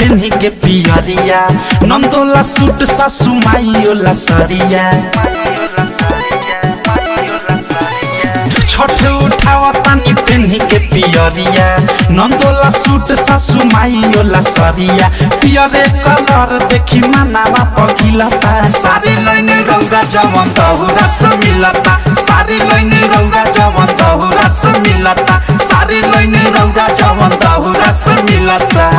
पेन्ही के पियरिया नंदोला सूट सासु माइयोला सरिया छठ उठावा तानी पेन्ही के पियरिया नंदोला सूट सासु माइयोला सरिया पियरे कलर देखी मनावा पगिलता सारी लैने रौरा जवन तहुरा से मिलता सारी लैने रौरा जवन तहुरा से मिलता सारी लैने रौरा जवन तहुरा से मिलता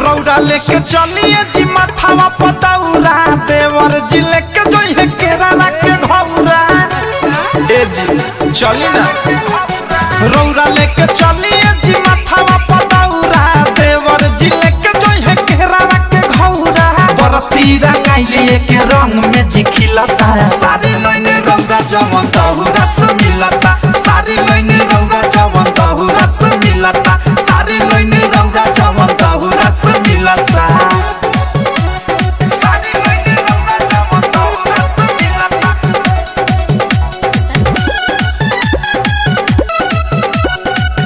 रौरा लेके चलिए जी माथावा पतौरा देवर जी लेके जोइए केराला के घौरा ए जी चली ना रौरा लेके चलिए जी माथावा पतौरा देवर जी लेके जोइए केराला के घौरा बरती रंगाइले के रंग में जी खिलता सारी लैने रौरा जवन तहुरा से मिलता सारी लैने रौरा जवन तहुरा से मिलता सारी लैने रौरा जवन तहुरा से मिलता सारी लैने रौरा जवन तहुरा से मिलता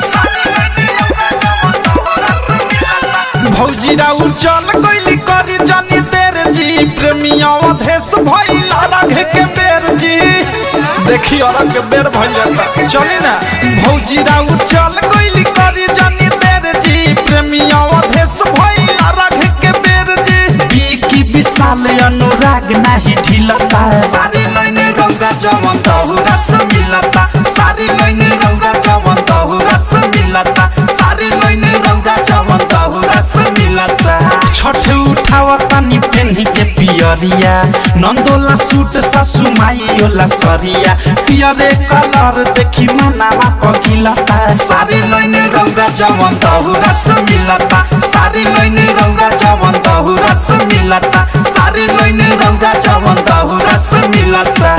सारी लैने रौरा जवन तहुरा से मिलता भौजी राउर चल गइली करी जानी देर जी प्रेमिया अधेश भइल राघ के बेर जी देखी औरत के बेर भइल जाता चली ना भौजी राउर चल गइली करी जानी देर जी प्रेमिया अधेश भइल राघ के बेर जी बीकी विशाल अनुराग नाही ढिलता सारी लैने रौरा जवन तहुरा से मिलता सारी लैने रौरा जवन तहुरा से मिलता सारी लैने रौरा जवन तहुरा से मिलता छठ उठावा तानी पेन्ही के पियरिया नंदोला सूट सासु माइयोला सरिया पियरे कलर देखी मनावा पगिलता सारी लैने रौरा जवन तहुरा से मिलता सारी लैने रौरा जवन तहुरा से मिलता सारी लैने रौरा जवन तहुरा से मिलता।